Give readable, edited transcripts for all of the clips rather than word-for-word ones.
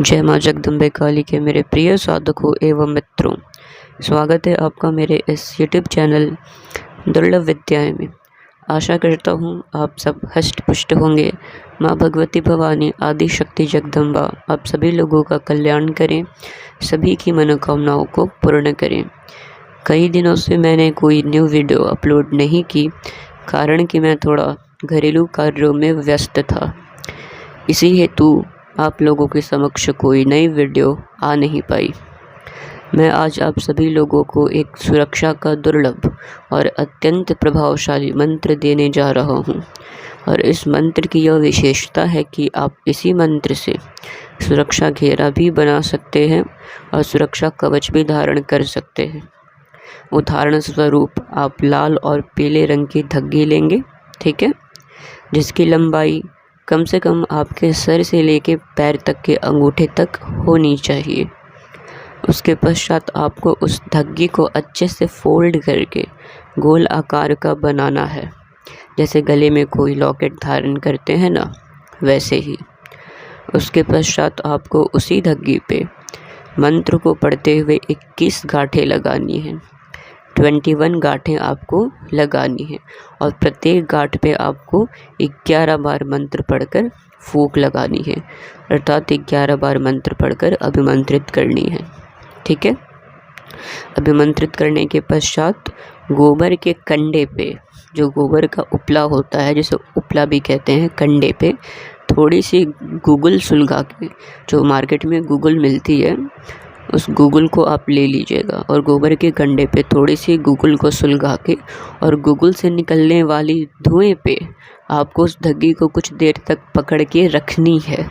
जय माँ जगदम्बे काली के मेरे प्रिय साधकों एवं मित्रों, स्वागत है आपका मेरे इस YouTube चैनल दुर्लभ विद्याएं में। आशा करता हूँ आप सब हष्ट पुष्ट होंगे। माँ भगवती भवानी आदि शक्ति जगदम्बा आप सभी लोगों का कल्याण करें, सभी की मनोकामनाओं को पूर्ण करें। कई दिनों से मैंने कोई न्यू वीडियो अपलोड नहीं की, कारण कि मैं थोड़ा घरेलू कार्यों में व्यस्त था। इसी हेतु आप लोगों के समक्ष कोई नई वीडियो आ नहीं पाई। मैं आज आप सभी लोगों को एक सुरक्षा का दुर्लभ और अत्यंत प्रभावशाली मंत्र देने जा रहा हूं। और इस मंत्र की यह विशेषता है कि आप इसी मंत्र से सुरक्षा घेरा भी बना सकते हैं और सुरक्षा कवच भी धारण कर सकते हैं। उदाहरण स्वरूप आप लाल और पीले रंग की धग्गी लेंगे, ठीक है, जिसकी लंबाई कम से कम आपके सर से लेके पैर तक के अंगूठे तक होनी चाहिए। उसके पश्चात आपको उस धग्गी को अच्छे से फोल्ड करके गोल आकार का बनाना है, जैसे गले में कोई लॉकेट धारण करते हैं ना, वैसे ही। उसके पश्चात आपको उसी धग्गी पे मंत्र को पढ़ते हुए 21 गांठें लगानी हैं। 21 गांठें आपको लगानी है और प्रत्येक गांठ पे आपको 11 बार मंत्र पढ़कर फूंक लगानी है, अर्थात 11 बार मंत्र पढ़कर अभिमंत्रित करनी है, ठीक है। अभिमंत्रित करने के पश्चात गोबर के कंडे पे, जो गोबर का उपला होता है, जिसे उपला भी कहते हैं, कंडे पे थोड़ी सी गूगल सुलगा के, जो मार्केट में गूगल मिलती है, उस गूगल को आप ले लीजिएगा और गोबर के कंडे पे थोड़ी सी गूगल को सुलगा के और गूगल से निकलने वाली धुएं पे आपको उस धग्गी को कुछ देर तक पकड़ के रखनी है,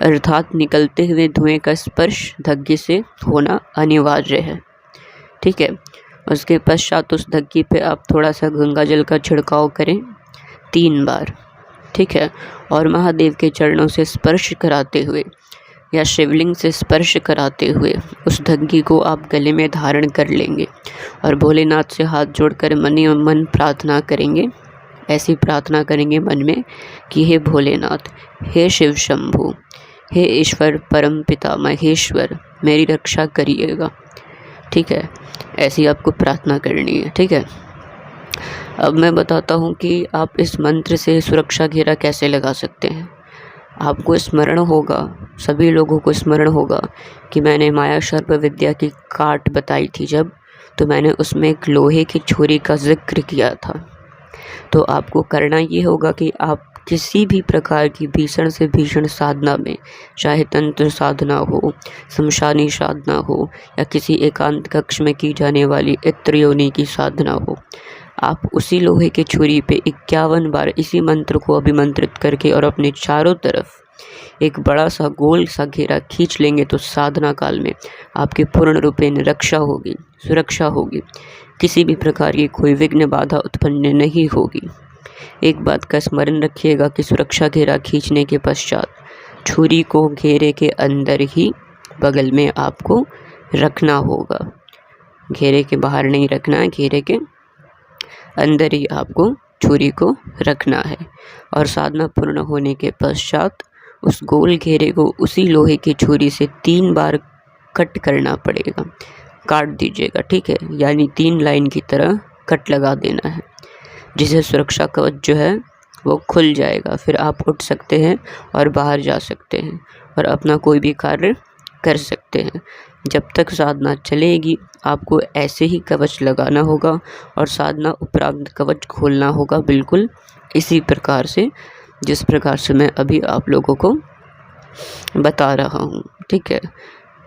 अर्थात निकलते हुए धुएं का स्पर्श धग्गी से होना अनिवार्य है, ठीक है। उसके पश्चात उस धग्गी पे आप थोड़ा सा गंगा जल का छिड़काव करें 3 बार, ठीक है, और महादेव के चरणों से स्पर्श कराते हुए या शिवलिंग से स्पर्श कराते हुए उस धग्गी को आप गले में धारण कर लेंगे और भोलेनाथ से हाथ जोड़कर मन ही मन प्रार्थना करेंगे। ऐसी प्रार्थना करेंगे मन में कि हे भोलेनाथ, हे शिव शंभु, हे ईश्वर परम पिता महेश्वर, मेरी रक्षा करिएगा, ठीक है। ऐसी आपको प्रार्थना करनी है, ठीक है। अब मैं बताता हूँ कि आप इस मंत्र से सुरक्षा घेरा कैसे लगा सकते हैं। आपको स्मरण होगा, सभी लोगों को स्मरण होगा कि मैंने माया सर्प विद्या की काट बताई थी जब, तो मैंने उसमें एक लोहे की छुरी का जिक्र किया था। तो आपको करना ये होगा कि आप किसी भी प्रकार की भीषण से भीषण साधना में, चाहे तंत्र साधना हो, शमशानी साधना हो या किसी एकांत कक्ष में की जाने वाली इत्र योनि की साधना हो, आप उसी लोहे के छुरी पे 51 बार इसी मंत्र को अभिमंत्रित करके और अपने चारों तरफ एक बड़ा सा गोल सा घेरा खींच लेंगे, तो साधना काल में आपकी पूर्ण रूपेण रक्षा होगी, सुरक्षा होगी, किसी भी प्रकार की कोई विघ्न बाधा उत्पन्न नहीं होगी। एक बात का स्मरण रखिएगा कि सुरक्षा घेरा खींचने के पश्चात छुरी को घेरे के अंदर ही बगल में आपको रखना होगा, घेरे के बाहर नहीं रखना है, घेरे के अंदर ही आपको छुरी को रखना है। और साधना पूर्ण होने के पश्चात उस गोल घेरे को उसी लोहे की छुरी से 3 बार कट करना पड़ेगा, काट दीजिएगा, ठीक है, यानी 3 लाइन की तरह कट लगा देना है, जिससे सुरक्षा कवच जो है वो खुल जाएगा। फिर आप उठ सकते हैं और बाहर जा सकते हैं और अपना कोई भी कार्य कर सकते हैं। जब तक साधना चलेगी आपको ऐसे ही कवच लगाना होगा और साधना उपरांत कवच खोलना होगा, बिल्कुल इसी प्रकार से जिस प्रकार से मैं अभी आप लोगों को बता रहा हूँ, ठीक है।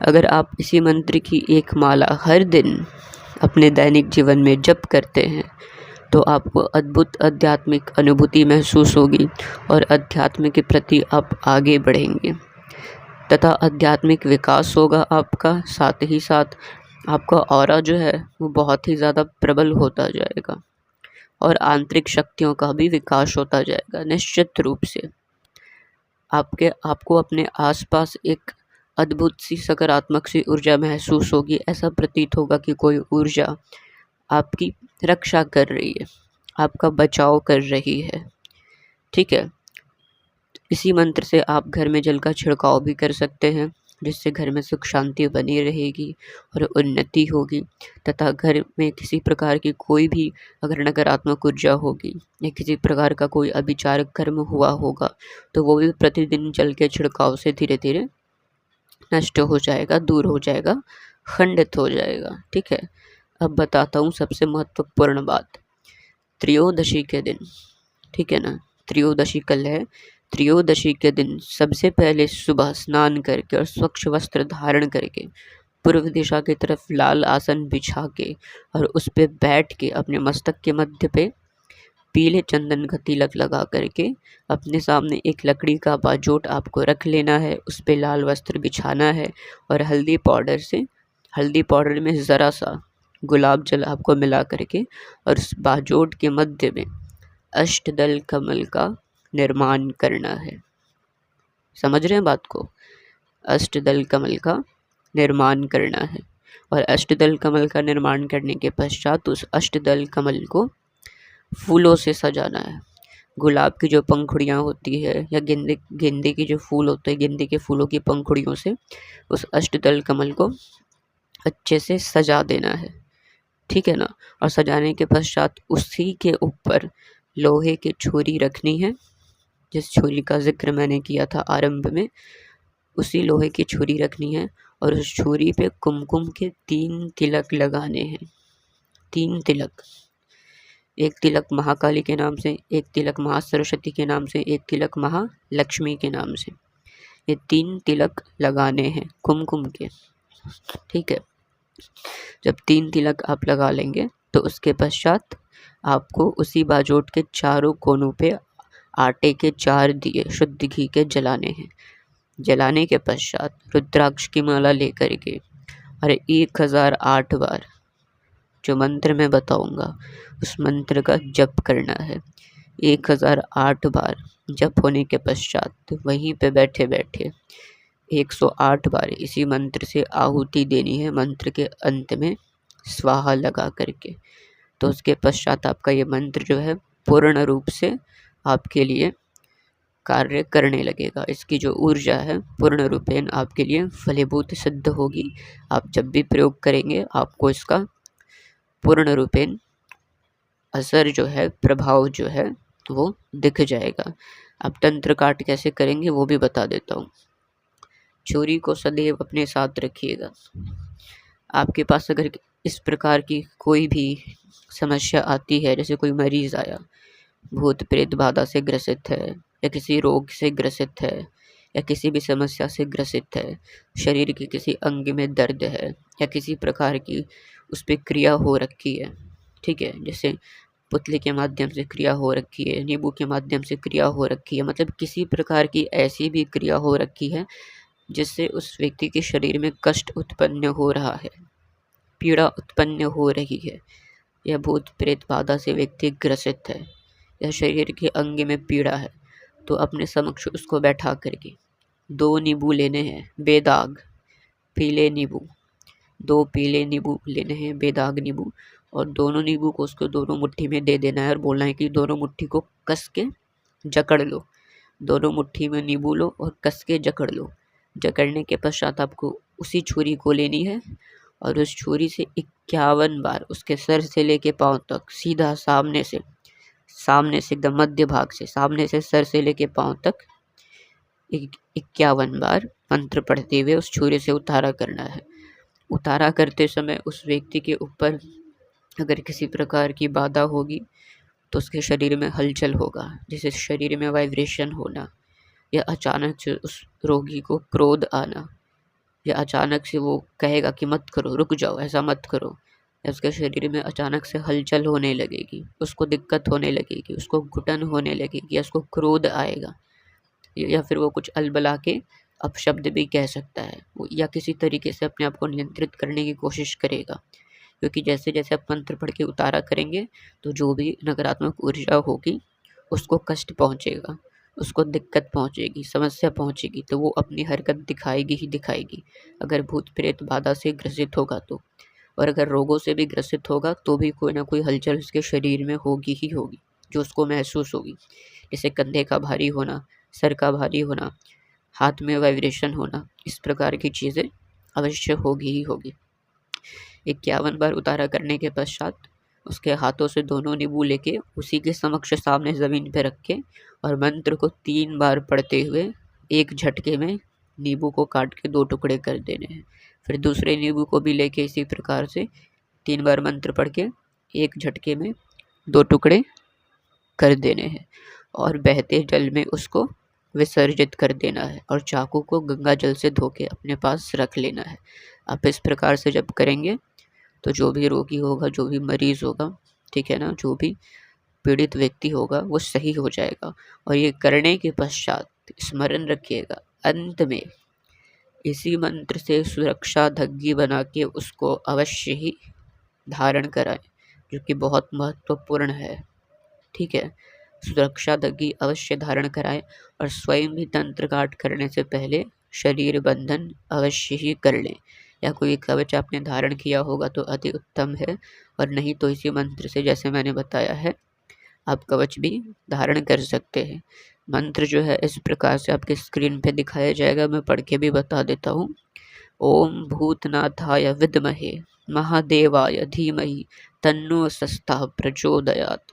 अगर आप इसी मंत्र की एक माला हर दिन अपने दैनिक जीवन में जप करते हैं तो आपको अद्भुत आध्यात्मिक अनुभूति महसूस होगी और अध्यात्म के प्रति आप आगे बढ़ेंगे तथा आध्यात्मिक विकास होगा आपका। साथ ही साथ आपका ऑरा जो है वो बहुत ही ज़्यादा प्रबल होता जाएगा और आंतरिक शक्तियों का भी विकास होता जाएगा। निश्चित रूप से आपको अपने आसपास एक अद्भुत सी सकारात्मक सी ऊर्जा महसूस होगी। ऐसा प्रतीत होगा कि कोई ऊर्जा आपकी रक्षा कर रही है, आपका बचाव कर रही है, ठीक है। इसी मंत्र से आप घर में जल का छिड़काव भी कर सकते हैं। जिससे घर में सुख शांति बनी रहेगी और उन्नति होगी, तथा घर में किसी प्रकार की कोई भी अगर नकारात्मक ऊर्जा होगी या किसी प्रकार का कोई अभिचार कर्म हुआ होगा तो वो भी प्रतिदिन जल के छिड़काव से धीरे धीरे नष्ट हो जाएगा, दूर हो जाएगा, खंडित हो जाएगा। ठीक है, अब बताता हूँ सबसे महत्वपूर्ण बात। त्रयोदशी के दिन, ठीक है ना, त्रयोदशी कल है, त्रयोदशी के दिन सबसे पहले सुबह स्नान करके और स्वच्छ वस्त्र धारण करके पूर्व दिशा की तरफ लाल आसन बिछा के और उस पे बैठ के अपने मस्तक के मध्य पे पीले चंदन का तिलक लगा करके अपने सामने एक लकड़ी का बाजोट आपको रख लेना है, उस पे लाल वस्त्र बिछाना है और हल्दी पाउडर में ज़रा सा गुलाब जल आपको मिला करके और उस बाजोट के मध्य में अष्टदल कमल का निर्माण करना है। समझ रहे हैं बात को? अष्टदल कमल का निर्माण करना है और अष्टदल कमल का निर्माण करने के पश्चात उस अष्टदल कमल को फूलों से सजाना है। गुलाब की जो पंखुड़ियाँ होती है या गेंदे के जो फूल होते हैं, गेंदे के फूलों की पंखुड़ियों से उस अष्टदल कमल को अच्छे से सजा देना है। ठीक है ना, और सजाने के पश्चात उसी के ऊपर लोहे की छुरी रखनी है, जिस छुरी का जिक्र मैंने किया था आरंभ में, उसी लोहे की छुरी रखनी है और उस छुरी पे कुमकुम के 3 तिलक लगाने हैं। 3 तिलक, एक तिलक महाकाली के नाम से, एक तिलक महासरस्वती के नाम से, एक तिलक महालक्ष्मी के नाम से। ये 3 तिलक लगाने हैं कुमकुम के। ठीक है, जब 3 तिलक आप लगा लेंगे तो उसके पश्चात आपको उसी बाजोट के चारों कोनों पे आटे के 4 दिए शुद्ध घी के जलाने हैं। जलाने के पश्चात रुद्राक्ष की माला लेकर के और 1008 बार जो मंत्र मैं बताऊंगा उस मंत्र का जप करना है। 1008 बार जप होने के पश्चात वहीं पे बैठे बैठे 108 बार इसी मंत्र से आहुति देनी है, मंत्र के अंत में स्वाहा लगा करके। तो उसके पश्चात आपका ये मंत्र जो है पूर्ण रूप से आपके लिए कार्य करने लगेगा। इसकी जो ऊर्जा है पूर्ण रूपेण आपके लिए फलीभूत सिद्ध होगी। आप जब भी प्रयोग करेंगे आपको इसका पूर्ण रूपेण असर जो है, प्रभाव जो है वो दिख जाएगा। आप तंत्र काट कैसे करेंगे वो भी बता देता हूँ। छुरी को सदैव अपने साथ रखिएगा। आपके पास अगर इस प्रकार की कोई भी समस्या आती है, जैसे कोई मरीज़ आया, भूत प्रेत बाधा से ग्रसित है या किसी रोग से ग्रसित है या किसी भी समस्या से ग्रसित है, शरीर के किसी अंग में दर्द है या किसी प्रकार की उस पर क्रिया हो रखी है, ठीक है, जैसे पुतले के माध्यम से क्रिया हो रखी है, नींबू के माध्यम से क्रिया हो रखी है, मतलब किसी प्रकार की ऐसी भी क्रिया हो रखी है जिससे उस व्यक्ति के शरीर में कष्ट उत्पन्न हो रहा है, पीड़ा उत्पन्न हो रही है, या भूत प्रेत बाधा से व्यक्ति ग्रसित है या शरीर के अंग में पीड़ा है, तो अपने समक्ष उसको बैठा करके 2 नींबू लेने हैं बेदाग पीले नींबू, 2 पीले नींबू लेने हैं बेदाग नींबू, और दोनों नींबू को उसको दोनों मुट्ठी में दे देना है और बोलना है कि दोनों मुट्ठी को कस के जकड़ लो। दोनों मुट्ठी में नींबू लो और कस के जकड़ लो। जकड़ने के पश्चात आपको उसी छुरी को लेनी है और उस छुरी से 51 बार उसके सर से लेके पांव तक सीधा सामने से एकदम मध्य भाग से, सामने से सर से लेके पांव तक 51 बार मंत्र पढ़ते हुए उस छुरी से उतारा करना है। उतारा करते समय उस व्यक्ति के ऊपर अगर किसी प्रकार की बाधा होगी तो उसके शरीर में हलचल होगा, जैसे शरीर में वाइब्रेशन होना, या अचानक से उस रोगी को क्रोध आना, या अचानक से वो कहेगा कि मत करो, रुक जाओ, ऐसा मत करो, या उसके शरीर में अचानक से हलचल होने लगेगी, उसको दिक्कत होने लगेगी, उसको घुटन होने लगेगी, या उसको क्रोध आएगा, या फिर वो कुछ अलबला के अपशब्द भी कह सकता है, या किसी तरीके से अपने आप को नियंत्रित करने की कोशिश करेगा। क्योंकि जैसे जैसे आप मंत्र पढ़ के उतारा करेंगे तो जो भी नकारात्मक ऊर्जा होगी उसको कष्ट पहुंचेगा, उसको दिक्कत पहुंचेगी, समस्या पहुंचेगी, तो वो अपनी हरकत दिखाएगी ही दिखाएगी। अगर भूत प्रेत बाधा से ग्रसित होगा तो, और अगर रोगों से भी ग्रसित होगा तो भी कोई ना कोई हलचल उसके शरीर में होगी ही होगी, जो उसको महसूस होगी, जैसे कंधे का भारी होना, सर का भारी होना, हाथ में वाइब्रेशन होना, इस प्रकार की चीज़ें अवश्य होगी ही होगी। 51 बार उतारा करने के पश्चात उसके हाथों से दोनों नींबू लेके उसी के समक्ष सामने ज़मीन पे रख के और मंत्र को 3 बार पढ़ते हुए एक झटके में नींबू को काट के 2 टुकड़े कर देने हैं। फिर दूसरे नींबू को भी लेके इसी प्रकार से 3 बार मंत्र पढ़ के एक झटके में 2 टुकड़े कर देने हैं और बहते जल में उसको विसर्जित कर देना है और चाकू को गंगा जल से धो के अपने पास रख लेना है। आप इस प्रकार से जब करेंगे तो जो भी रोगी होगा, जो भी मरीज़ होगा, ठीक है ना, जो भी पीड़ित व्यक्ति होगा वो सही हो जाएगा। और ये करने के पश्चात स्मरण रखिएगा, अंत में इसी मंत्र से सुरक्षा धग्गी बना के उसको अवश्य ही धारण कराएं, जो कि बहुत महत्वपूर्ण है। ठीक है, सुरक्षा धग्गी अवश्य धारण कराएं और स्वयं भी तंत्र पाठ करने से पहले शरीर बंधन अवश्य ही कर लें, या कोई कवच आपने धारण किया होगा तो अति उत्तम है, और नहीं तो इसी मंत्र से जैसे मैंने बताया है आप कवच भी धारण कर सकते हैं। मंत्र जो है इस प्रकार से आपके स्क्रीन पे दिखाया जाएगा, मैं पढ़ के भी बता देता हूँ। ओम भूतनाथाय विद्महे महादेवाय धीमहि तन्नो शस्ता प्रचोदयात।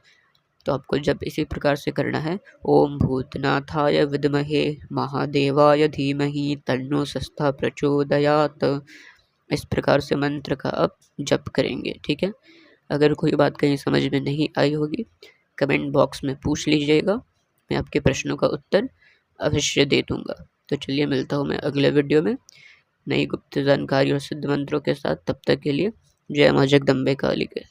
तो आपको जब इसी प्रकार से करना है, ओम भूतनाथाय विद्महे महादेवाय धीमहि तन्नो शस्ता प्रचोदयात, इस प्रकार से मंत्र का आप जप करेंगे। ठीक है, अगर कोई बात कहीं समझ में नहीं आई होगी कमेंट बॉक्स में पूछ लीजिएगा, मैं आपके प्रश्नों का उत्तर अवश्य दे दूंगा। तो चलिए मिलता हूँ मैं अगले वीडियो में नई गुप्त जानकारी और सिद्ध मंत्रों के साथ। तब तक के लिए जय माँ जगदम्बे काली के।